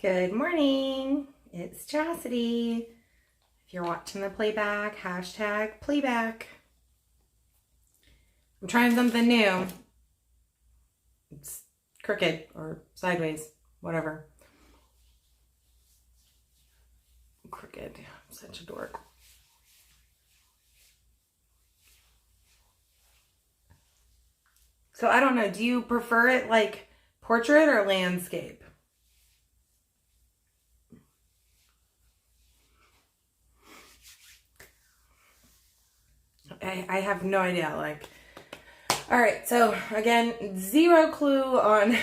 Good morning, it's Chastity. If you're watching the playback, hashtag playback. I'm trying something new. It's crooked or sideways, whatever. Crooked, I'm such a dork. So I don't know, do you prefer it like portrait or landscape? I have no idea. All right, so again, zero clue on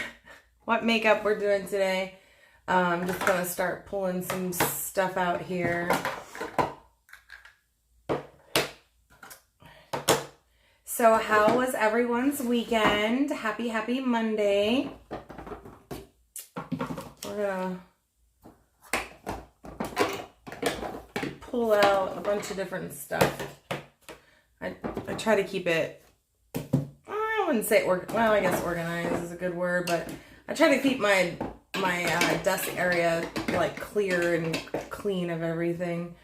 what makeup we're doing today. I'm just gonna start pulling some stuff out here. So how was everyone's weekend? Happy Monday. We're gonna pull out a bunch of different stuff. I try to keep it, I wouldn't say, well, I guess organized is a good word, but I try to keep my desk area like clear and clean of everything.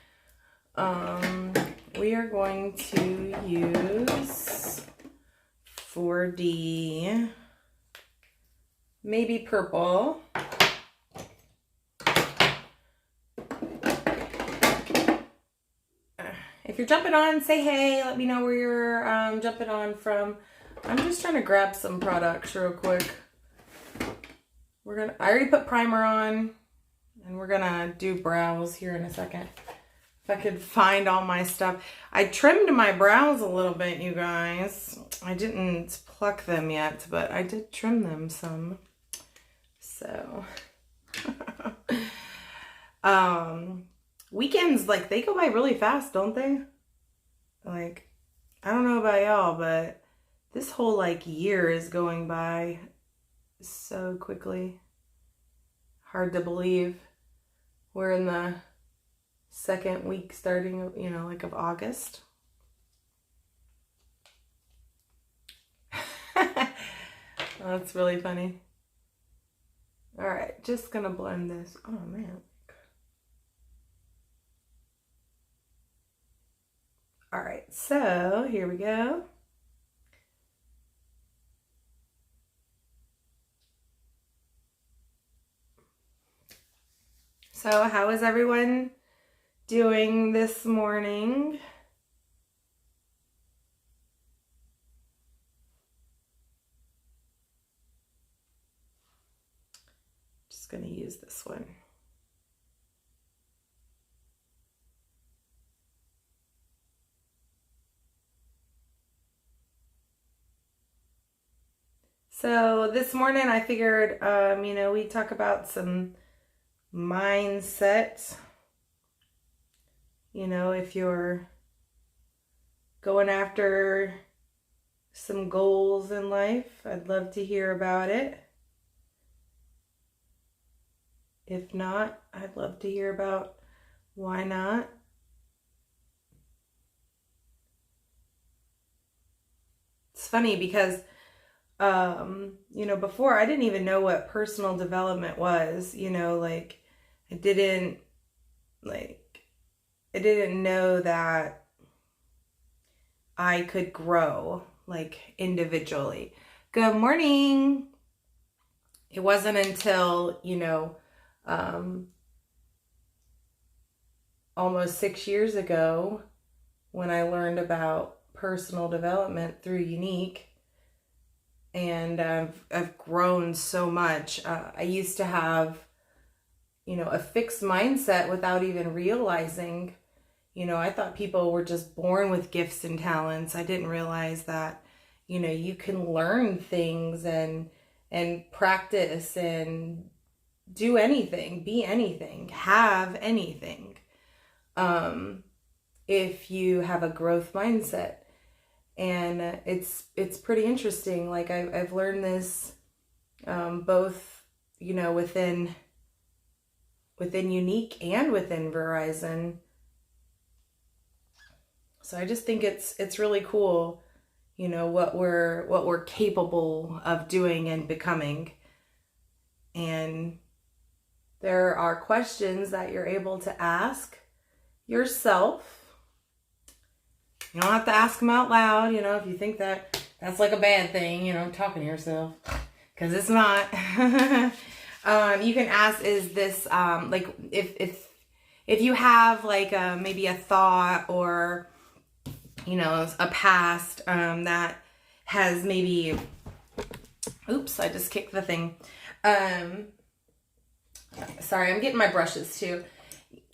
We are going to use 4D, maybe purple. If you're jumping on, say hey, let me know where you're jumping on from. I'm just trying to grab some products real quick. I already put primer on, and we're gonna do brows here in a second. If I could find all my stuff. I trimmed my brows a little bit, you guys. I didn't pluck them yet, but I did trim them some. So, weekends, like, they go by really fast, don't they? Like, I don't know about y'all, but this whole, like, year is going by so quickly. Hard to believe. We're in the second week starting, like of August. That's really funny. All right, just gonna blend this. Oh, man. All right, so here we go. So how is everyone doing this morning? Just gonna use this one. So this morning I figured, we talk about some mindset. If you're going after some goals in life, I'd love to hear about it. If not, I'd love to hear about why not. It's funny because before I didn't even know what personal development was, I didn't know that I could grow like individually. Good morning. It wasn't until, almost 6 years ago when I learned about personal development through Unique. And I've grown so much. I used to have, a fixed mindset without even realizing. I thought people were just born with gifts and talents. I didn't realize that, you can learn things and practice and do anything, be anything, have anything, if you have a growth mindset. And it's pretty interesting. Like I've learned this both, within Unique and within Verizon. So I just think it's really cool, what we're capable of doing and becoming. And there are questions that you're able to ask yourself. You don't have to ask them out loud, you know, if you think that that's like a bad thing, you know, talking to yourself, because it's not. You can ask, is this, like, if you have like maybe a thought or, you know, a past that has maybe, oops, I just kicked the thing. Sorry, I'm getting my brushes too.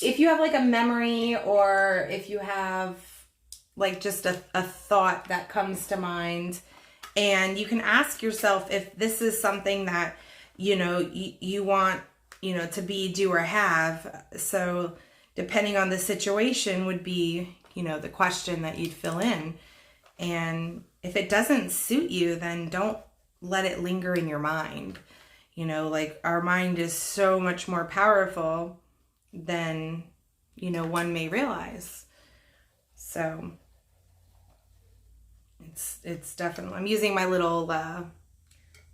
If you have like a memory, or if you have like just a thought that comes to mind, and you can ask yourself if this is something that, you know, you want, you know, to be, do, or have. So depending on the situation would be, you know, the question that you'd fill in. And if it doesn't suit you, then don't let it linger in your mind. You know, like, our mind is so much more powerful than, you know, one may realize. So it's definitely, I'm using my little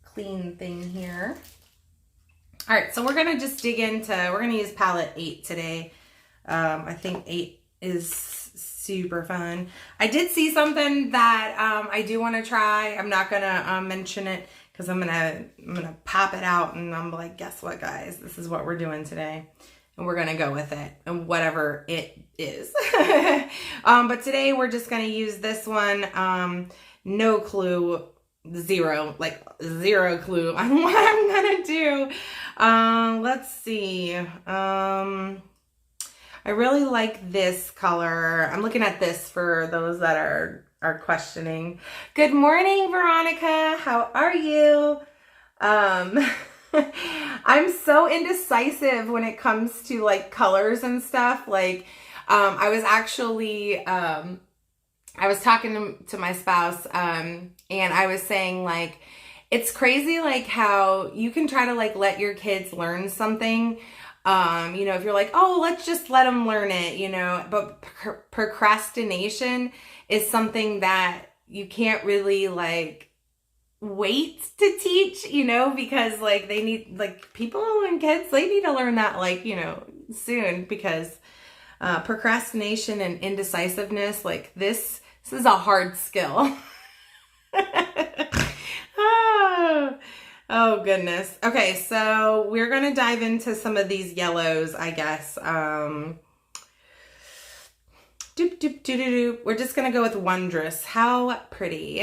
clean thing here. All right, so we're gonna just dig into, we're gonna use palette 8 today. I think 8 is super fun. I did see something that I do want to try. I'm not gonna mention it because I'm gonna pop it out and I'm like, guess what, guys? This is what we're doing today, and we're gonna go with it and whatever it is. But today we're just gonna use this one. No clue, zero clue on what I'm gonna do. Let's see. I really like this color. I'm looking at this for those that are questioning. Good morning, Veronica. How are you? I'm so indecisive when it comes to like colors and stuff. Like, I was actually, I was talking to my spouse, and I was saying, like, it's crazy, like, how you can try to like let your kids learn something. You know, if you're like, oh, let's just let them learn it, you know, but procrastination is something that you can't really like wait to teach, you know, because like they need, like, people and kids, they need to learn that, like, you know, soon, because procrastination and indecisiveness, like, this is a hard skill. Oh goodness. Okay, so we're gonna dive into some of these yellows, I guess. We're just gonna go with Wondrous. How pretty.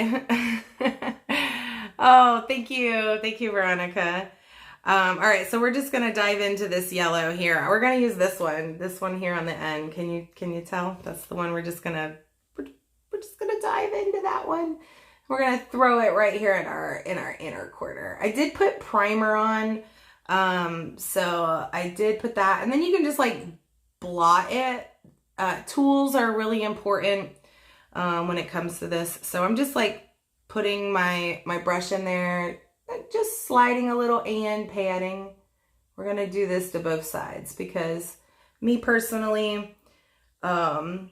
Oh, thank you, Veronica. All right, so we're just gonna dive into this yellow here. We're gonna use this one here on the end. Can you tell? That's the one we're just gonna dive into that one. We're going to throw it right here in our inner corner. I did put primer on, so I did put that. And then you can just like blot it. Tools are really important when it comes to this. So I'm just like putting my brush in there, just sliding a little and patting. We're going to do this to both sides because me personally, I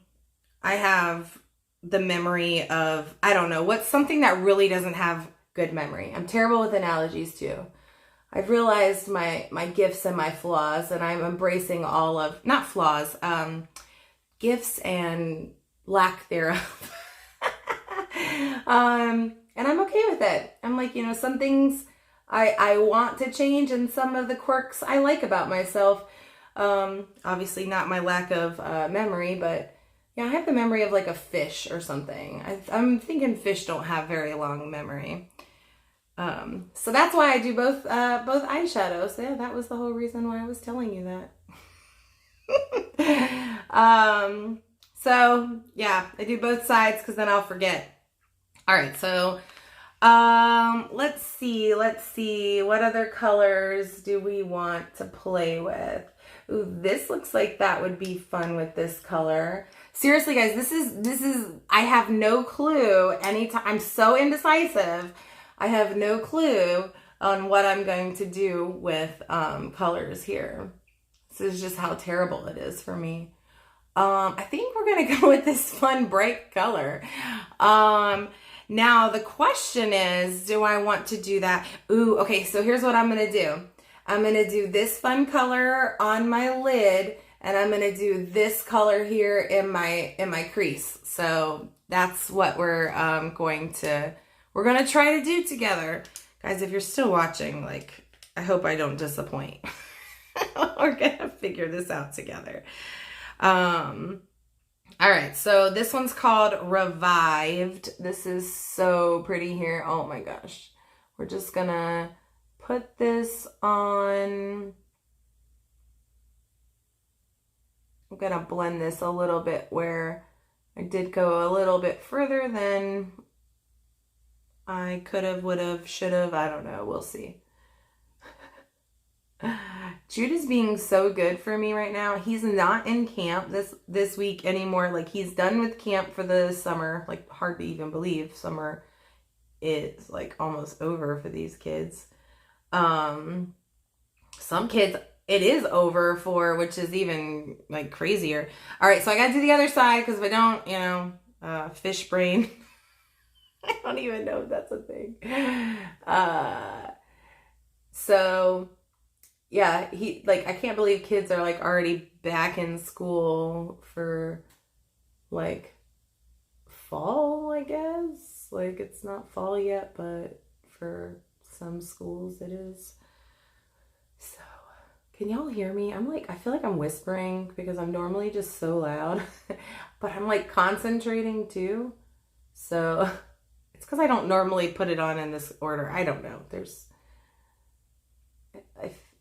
have the memory of, I don't know, what's something that really doesn't have good memory. I'm terrible with analogies too. I've realized my gifts and my flaws, and I'm embracing all of, not flaws, gifts and lack thereof. And I'm okay with it. I'm like, you know, some things I want to change, and some of the quirks I like about myself. Obviously not my lack of memory, but yeah, I have the memory of like a fish or something. I'm thinking fish don't have very long memory. So that's why I do both eyeshadows. Yeah, that was the whole reason why I was telling you that. So yeah, I do both sides because then I'll forget. All right, so let's see. What other colors do we want to play with? Ooh, this looks like that would be fun with this color. Seriously, guys, this is, I have no clue anytime. I'm so indecisive. I have no clue on what I'm going to do with colors here. This is just how terrible it is for me. I think we're going to go with this fun bright color. Now the question is, do I want to do that? Ooh, okay, so here's what I'm going to do. I'm going to do this fun color on my lid, and I'm going to do this color here in my crease. So that's what we're going to try to do together. Guys, if you're still watching, like, I hope I don't disappoint. We're going to figure this out together. All right, so this one's called Revived. This is so pretty here. Oh my gosh. We're just gonna put this on. I'm gonna blend this a little bit where I did go a little bit further than I could have, would have, should have. I don't know. We'll see. Jude is being so good for me right now. He's not in camp this week anymore. Like, he's done with camp for the summer. Like, hard to even believe summer is like almost over for these kids. Some kids it is over for, which is even like crazier. All right, so I gotta do the other side because if I don't, you know, fish brain. I don't even know if that's a thing. So yeah, I can't believe kids are like already back in school for like fall, I guess. Like, it's not fall yet, but for some schools it is. So, can y'all hear me? I feel like I'm whispering because I'm normally just so loud, but I'm like concentrating too. So, it's because I don't normally put it on in this order. I don't know.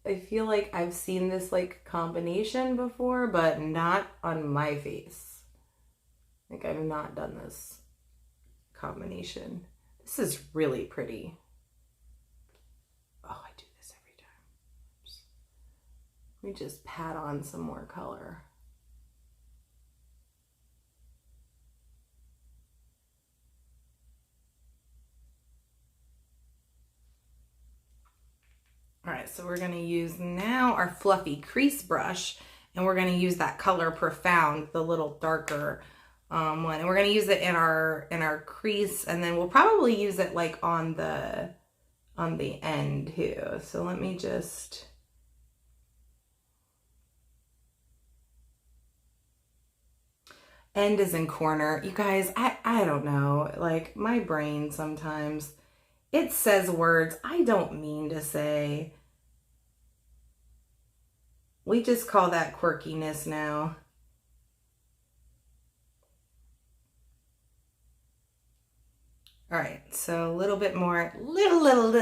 I feel like I've seen this like combination before, but not on my face. Like, I've not done this combination. This is really pretty. Oh, I do this every time. Oops. Let me just pat on some more color. All right, so we're going to use now our fluffy crease brush, and we're going to use that color Profound, the little darker one, and we're going to use it in our crease, and then we'll probably use it like on the end too. So let me just end is in corner. You guys, I don't know, like my brain sometimes it says words I don't mean to say. We just call that quirkiness now. All right, so a little bit more, little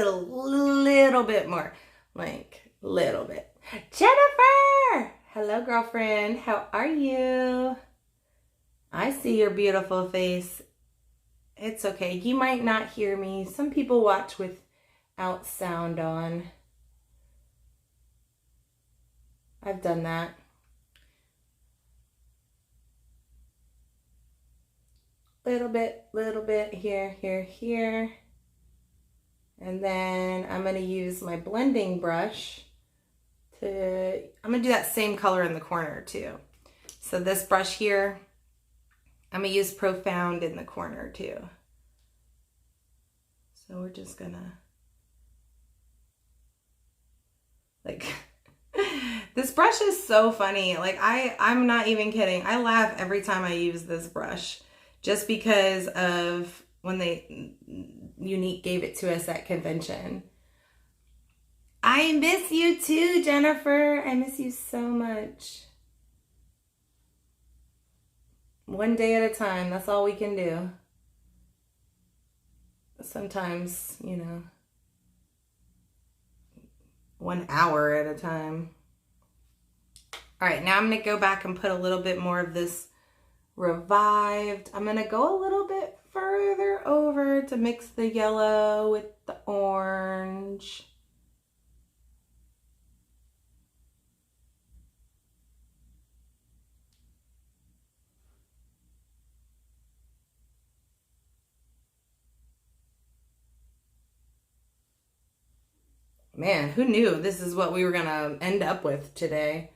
bit more, like little bit. Jennifer! Hello, girlfriend. How are you? I see your beautiful face. It's okay. You might not hear me. Some people watch without sound on. I've done that. Little bit here, here, here. And then I'm going to use my blending brush I'm going to do that same color in the corner too. So this brush here, I'm going to use Profound in the corner too. So we're just going to, like, this brush is so funny. Like, I'm not even kidding. I laugh every time I use this brush just because of when Unique gave it to us at convention. I miss you too, Jennifer. I miss you so much. One day at a time. That's all we can do. Sometimes, you know, 1 hour at a time. All right, now I'm going to go back and put a little bit more of this Revived. I'm going to go a little bit further over to mix the yellow with the orange. Man, who knew this is what we were going to end up with today?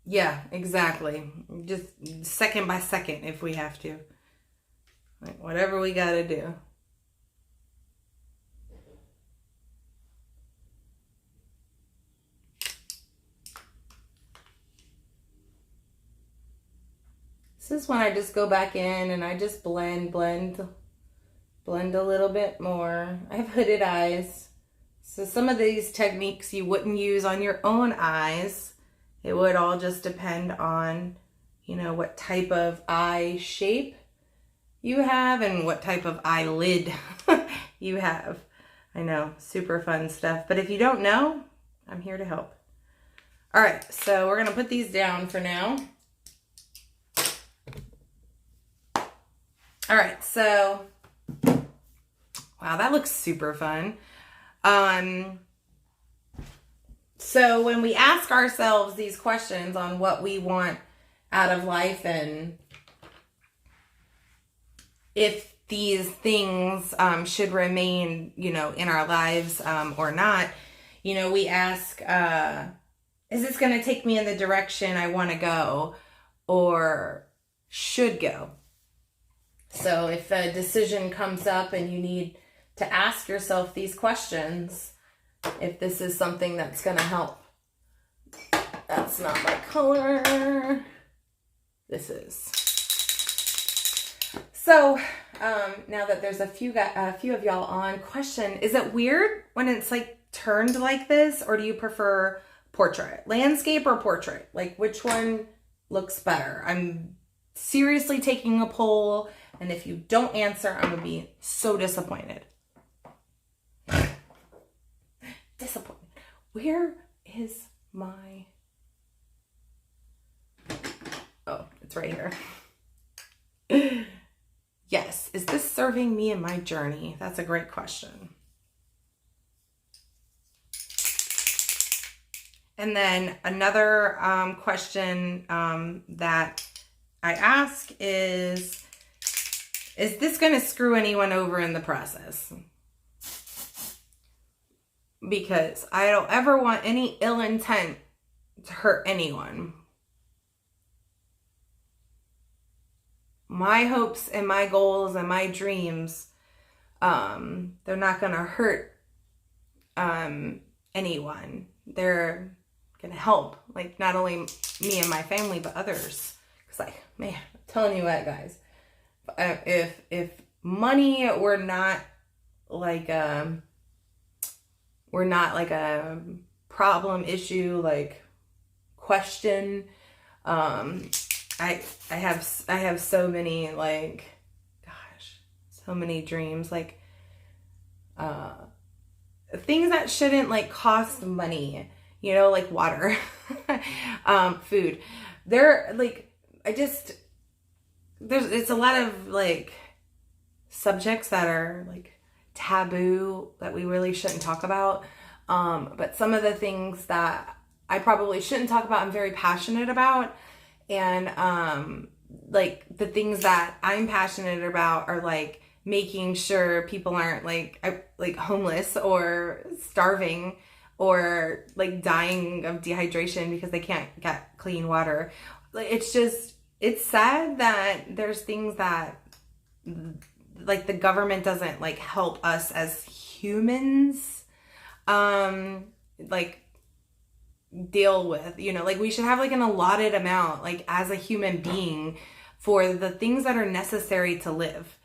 Yeah, exactly. Just second by second if we have to. Like, whatever we gotta do. This is when I just go back in and I just blend a little bit more. I have hooded eyes. So some of these techniques you wouldn't use on your own eyes. It would all just depend on, you know, what type of eye shape you have and what type of eyelid you have. I know, super fun stuff. But if you don't know, I'm here to help. All right, so we're gonna put these down for now. All right, so, wow, that looks super fun. So when we ask ourselves these questions on what we want out of life and if these things should remain, you know, in our lives or not, you know, we ask, is this going to take me in the direction I want to go or should go? So if a decision comes up and you need to ask yourself these questions, if this is something that's going to help. That's not my color. This is. So now that there's a few of y'all on, question, is it weird when it's like turned like this, or do you prefer portrait? Landscape or portrait? Like, which one looks better? I'm seriously taking a poll, and if you don't answer, I'm gonna be so disappointed. Disappointed. Where is my... Oh, it's right here. Yes. Is this serving me in my journey? That's a great question. And then another question that I ask is this going to screw anyone over in the process? Because I don't ever want any ill intent to hurt anyone. My hopes and my goals and my dreams, they're not going to hurt anyone. They're going to help, like, not only me and my family, but others. Because, like, man, I'm telling you what, guys, if money were not like a problem issue, like question, I have so many, like, gosh, so many dreams, like things that shouldn't like cost money, you know, like water, food. They're like, it's a lot of like subjects that are like taboo that we really shouldn't talk about. But some of the things that I probably shouldn't talk about, I'm very passionate about. And like the things that I'm passionate about are like making sure people aren't like homeless or starving or like dying of dehydration because they can't get clean water. Like, it's sad that there's things that like the government doesn't like help us as humans like deal with, you know, like we should have like an allotted amount like as a human being for the things that are necessary to live.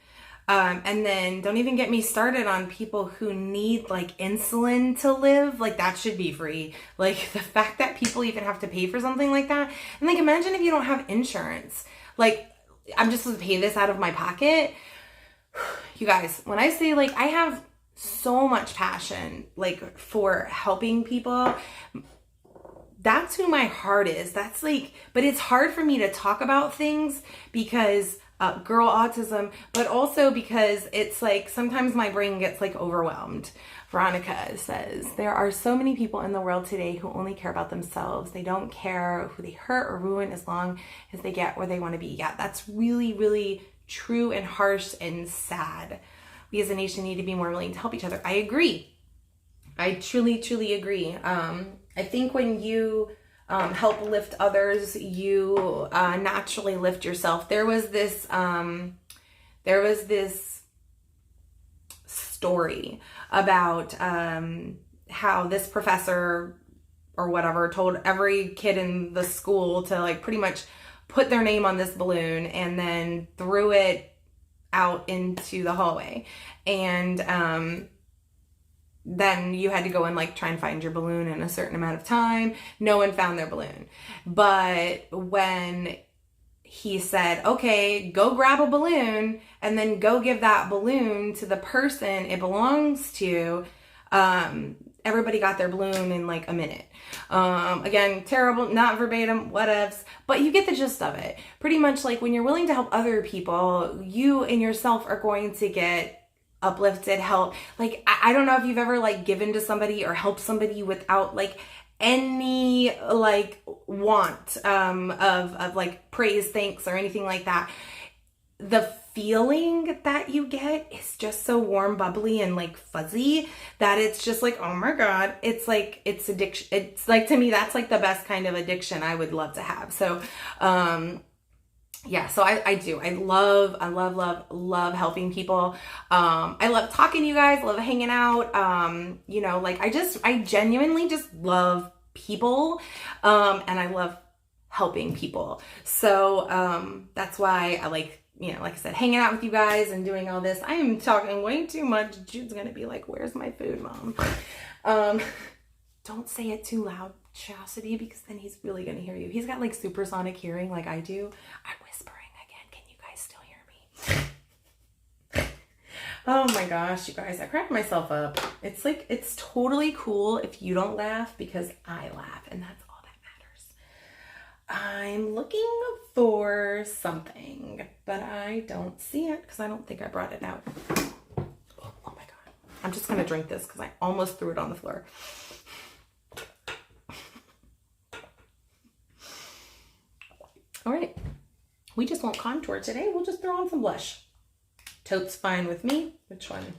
And then don't even get me started on people who need like insulin to live. Like that should be free. Like the fact that people even have to pay for something like that. And like imagine if you don't have insurance. Like I'm just supposed to pay this out of my pocket. You guys, when I say like I have so much passion like for helping people, that's who my heart is. That's like, but it's hard for me to talk about things because girl autism, but also because it's like sometimes my brain gets like overwhelmed. Veronica says, there are so many people in the world today who only care about themselves. They don't care who they hurt or ruin as long as they get where they want to be. Yeah, that's really, really true and harsh and sad. We as a nation need to be more willing to help each other. I agree. I truly, truly agree. I think when you help lift others, you naturally lift yourself. There was there was this story about how this professor or whatever told every kid in the school to like pretty much put their name on this balloon and then threw it out into the hallway. And then you had to go and like try and find your balloon in a certain amount of time. No one found their balloon. But when he said, okay, go grab a balloon and then go give that balloon to the person it belongs to, everybody got their balloon in like a minute. Again, terrible, not verbatim, whatevs, but you get the gist of it. Pretty much like when you're willing to help other people, you and yourself are going to get uplifted, help. Like, I don't know if you've ever like given to somebody or helped somebody without like any like want of like praise, thanks, or anything like that. The feeling that you get is just so warm, bubbly, and like fuzzy that it's just like, oh my God, it's like, it's addiction. It's like, to me, that's like the best kind of addiction I would love to have. So, yeah, so I do. I love helping people. I love talking to you guys, love hanging out. You know, like I genuinely just love people. And I love helping people. So, that's why I like, you know, like I said, hanging out with you guys and doing all this. I am talking way too much. Jude's going to be like, where's my food, Mom? Don't say it too loud, Chastity, because then he's really going to hear you. He's got like supersonic hearing like I do. I'm whispering again. Can you guys still hear me? Oh my gosh, you guys, I cracked myself up. It's like, it's totally cool if you don't laugh because I laugh, and that's all that matters. I'm looking for something, but I don't see it because I don't think I brought it out. Oh my God. I'm just going to drink this because I almost threw it on the floor. All right. We just won't contour today. We'll just throw on some blush. Taute's fine with me. Which one?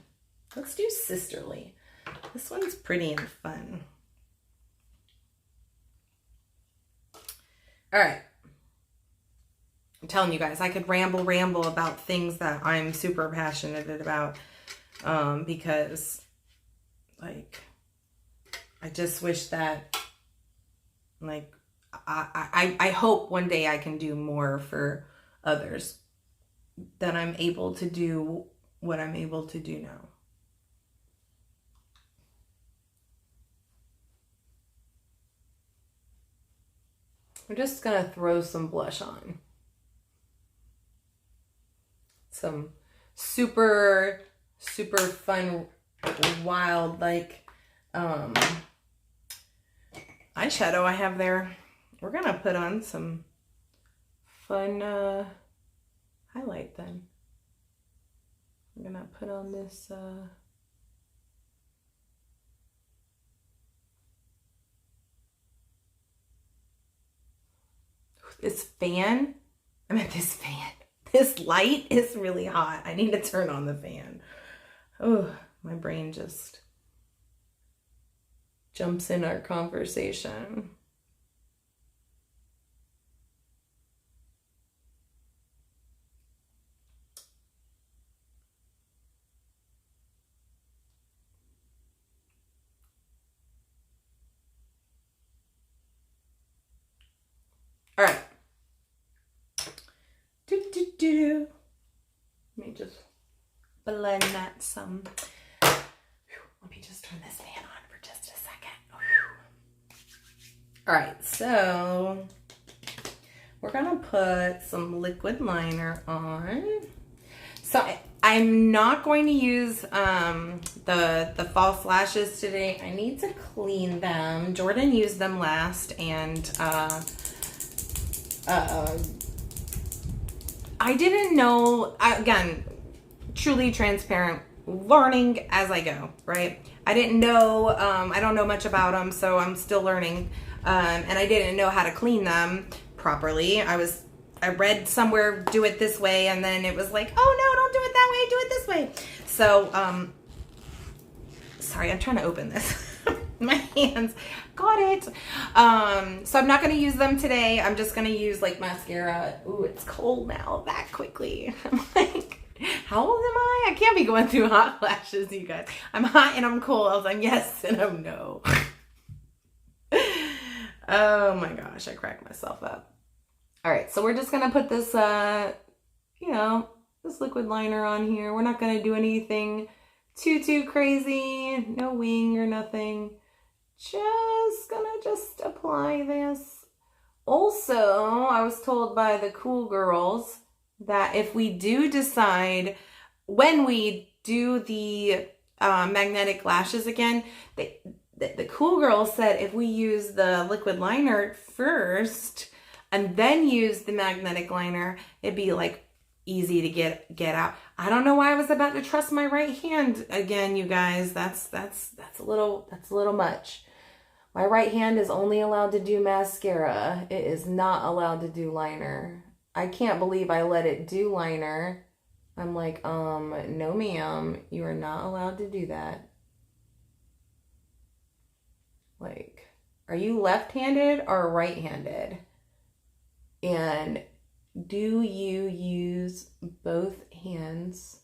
Let's do Sisterly. This one's pretty and fun. All right. I'm telling you guys, I could ramble about things that I'm super passionate about, because like, I just wish that like, I hope one day I can do more for others than I'm able to do what I'm able to do now. I'm just gonna throw some blush on. Some super fun, wild, like, eyeshadow I have there. We're gonna put on some fun highlight then. I'm gonna put on this this fan. This light is really hot. I need to turn on the fan. Oh, my brain just jumps in our conversation. All right. Let me just blend that some. Let me just turn this fan on for just a second. All right, so we're gonna put some liquid liner on. So I'm not going to use the false lashes today. I need to clean them. Jordan used them last, and I didn't know, again, truly transparent, learning as I go, right? I didn't know, I don't know much about them, so I'm still learning, and I didn't know how to clean them properly. I read somewhere, do it this way, and then it was like, oh no, don't do it that way, do it this way. So, sorry, I'm trying to open this. My hands got it. So I'm not going to use them today. I'm just going to use like mascara. Ooh, it's cold now that quickly. I'm like, How old am I? I can't be going through hot flashes, you guys. I'm hot and I'm cold. I'm yes and I'm no. Oh my gosh, I cracked myself up. All right, so we're just gonna put this, this liquid liner on here. We're not gonna do anything too crazy. No wing or nothing. Just gonna apply this. Also, I was told by the cool girls that if we do decide, when we do the magnetic lashes again, the cool girls said if we use the liquid liner first and then use the magnetic liner, it'd be like easy to get out. I don't know why I was about to trust my right hand again, you guys. That's a little much. My right hand is only allowed to do mascara. It is not allowed to do liner. I can't believe I let it do liner. I'm like, no ma'am, you are not allowed to do that. Like, are you left-handed or right-handed? And do you use both hands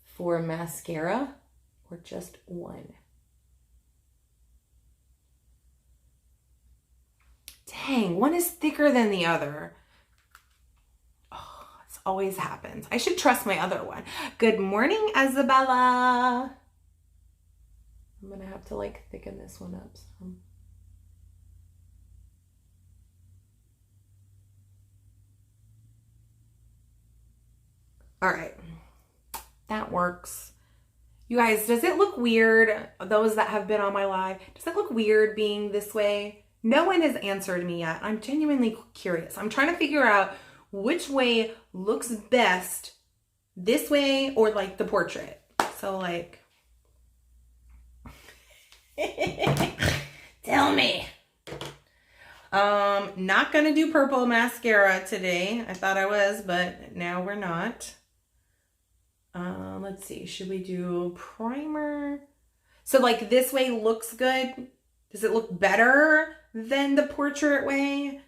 for mascara or just one? Dang, one is thicker than the other. Oh, this always happens. I should trust my other one. Good morning, Isabella. I'm gonna have to like thicken this one up some. All right, that works. You guys, does it look weird? Those that have been on my live, does it look weird being this way? No one has answered me yet. I'm genuinely curious. I'm trying to figure out which way looks best, this way or like the portrait. So like, tell me. Not gonna do purple mascara today. I thought I was, but now we're not. Let's see, should we do primer? So like this way looks good. Does it look better than the portrait way?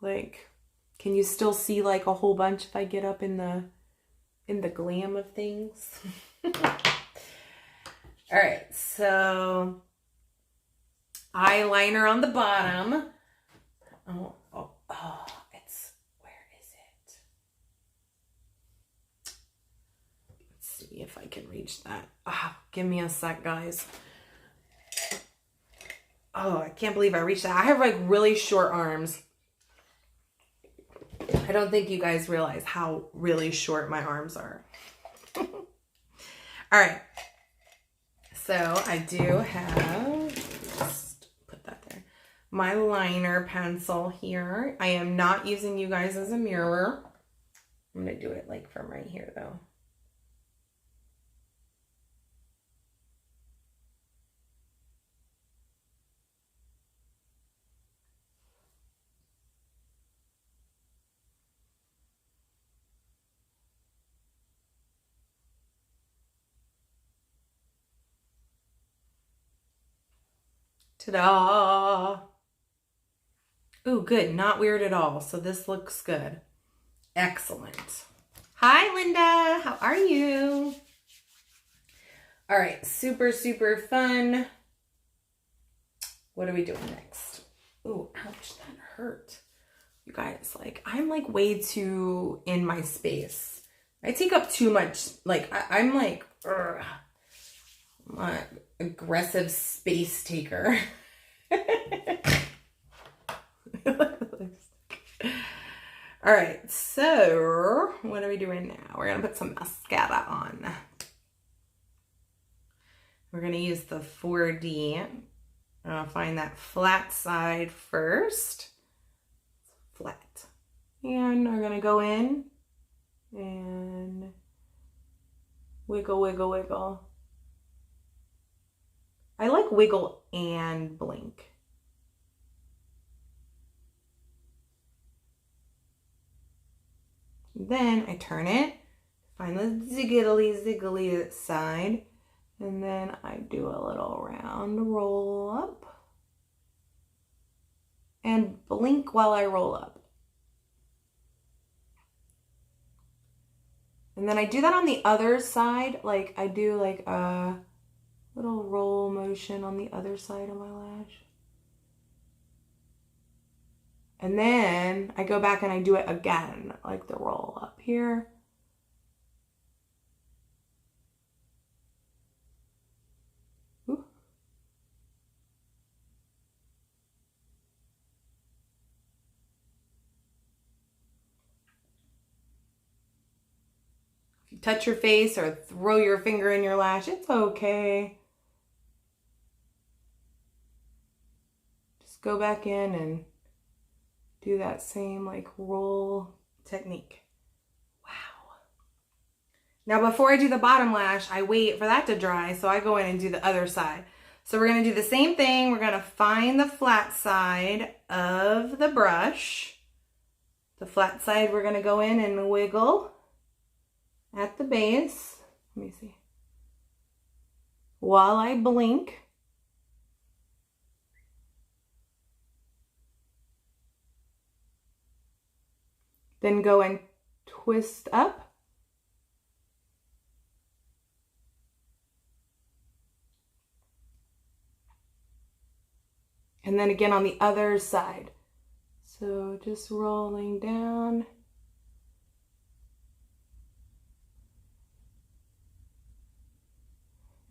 Like, can you still see like a whole bunch if I get up in the glam of things? All right, so eyeliner on the bottom. Oh, it's, where is it? Let's see if I can reach that. Oh, give me a sec, guys. Oh, I can't believe I reached that. I have like really short arms. I don't think you guys realize how really short my arms are. All right. So I do have, just put that there, my liner pencil here. I am not using you guys as a mirror. I'm going to do it like from right here though. Ta-da! Ooh, good. Not weird at all. So this looks good. Excellent. Hi, Linda. How are you? All right. Super, super fun. What are we doing next? Ooh, ouch. That hurt. You guys, like, I'm like way too in my space. I take up too much. Like, I'm like, ugh. I'm an aggressive space taker. All right, so what are we doing now? We're gonna put some mascara on. We're gonna use the 4D. I'm gonna find that flat side first. Flat. And we're gonna go in and wiggle, wiggle, wiggle. I like wiggle and blink. Then I turn it, find the ziggly side, and then I do a little round roll up and blink while I roll up. And then I do that on the other side. Like I do like a little roll motion on the other side of my lash. And then I go back and I do it again, like the roll up here. Ooh. If you touch your face or throw your finger in your lash, it's okay. Just go back in and do that same like roll technique. Wow. Now before I do the bottom lash, I wait for that to dry, so I go in and do the other side. So we're gonna do the same thing. We're gonna find the flat side of the brush. The flat side, we're gonna go in and wiggle at the base. Let me see. While I blink. Then go and twist up. And then again on the other side. So just rolling down.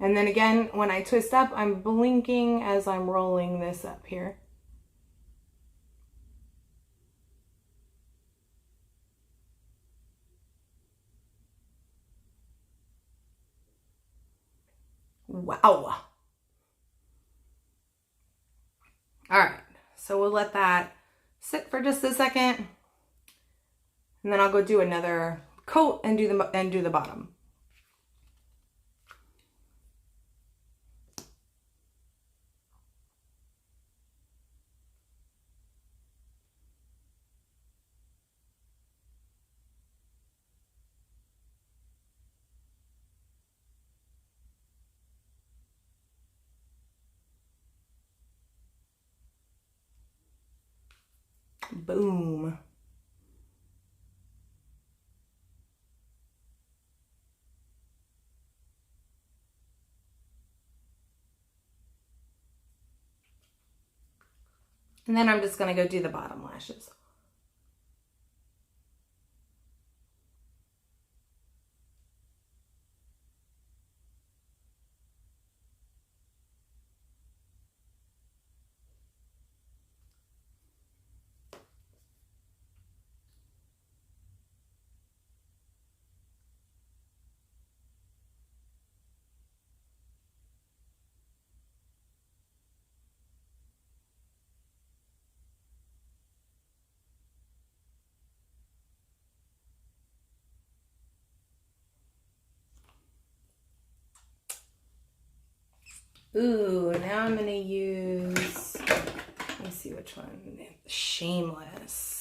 And then again, when I twist up, I'm blinking as I'm rolling this up here. Wow. All right, so we'll let that sit for just a second. And then I'll go do another coat and do the bottom. Boom. And then I'm just gonna go do the bottom lashes. Ooh, now I'm gonna use, let me see which one, Shameless.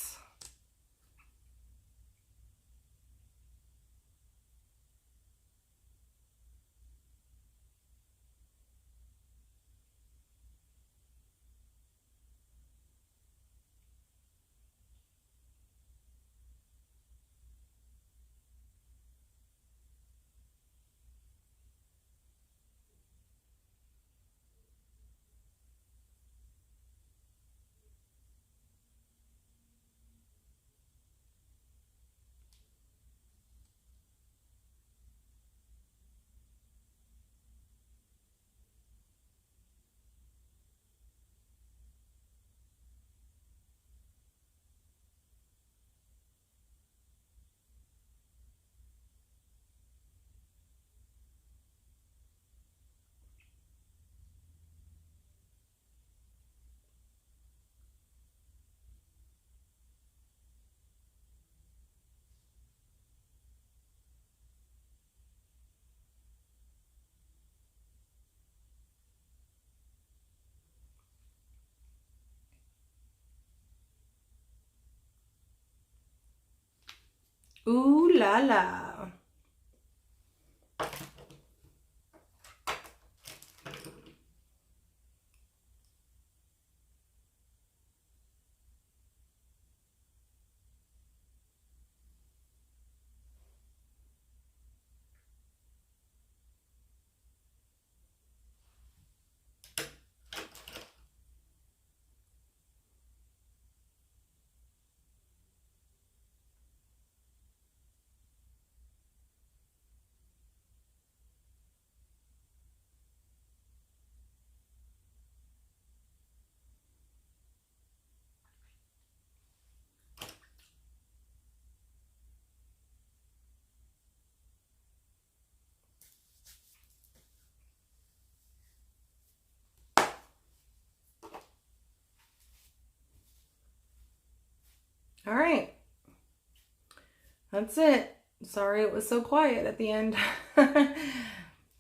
Ooh la la. All right. That's it. Sorry it was so quiet at the end. I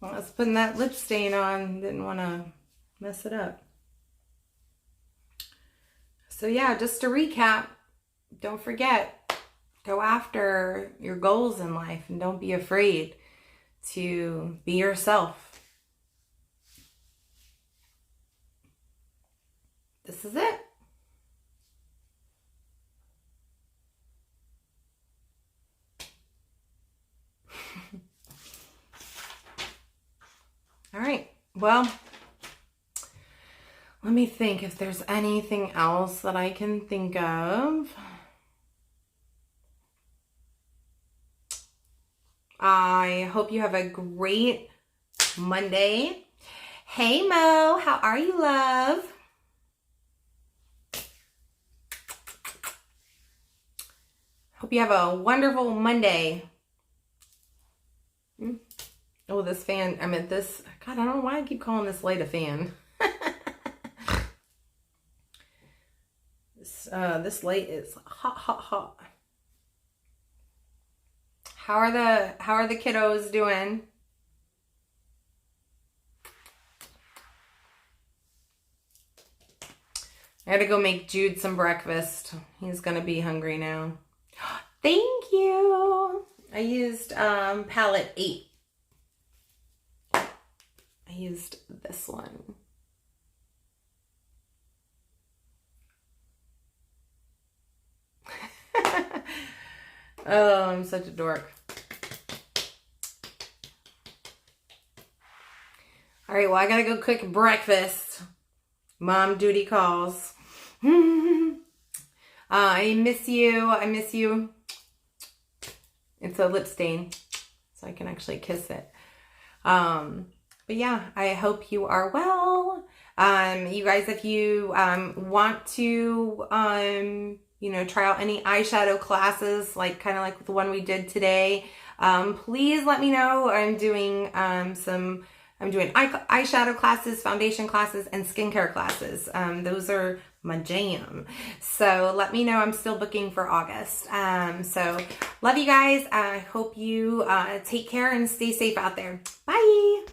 was putting that lip stain on. Didn't want to mess it up. So yeah, just to recap, don't forget, go after your goals in life and don't be afraid to be yourself. This is it. All right. Well, let me think if there's anything else that I can think of. I hope you have a great Monday. Hey, Mo, how are you, love? Hope you have a wonderful Monday. Oh, this fan, I mean this, God, I don't know why I keep calling this light a fan. This light is hot, hot, hot. How are the kiddos doing? I gotta go make Jude some breakfast. He's gonna be hungry now. Thank you. I used palette 8. I used this one. Oh, I'm such a dork. All right, well, I gotta go cook breakfast. Mom duty calls. I miss you. I miss you. It's a lip stain, so I can actually kiss it. But yeah, I hope you are well. You guys, if you want to, you know, try out any eyeshadow classes, kind of like the one we did today, please let me know. I'm doing eyeshadow classes, foundation classes, and skincare classes. Those are my jam. So let me know. I'm still booking for August. So love you guys. I hope you take care and stay safe out there. Bye.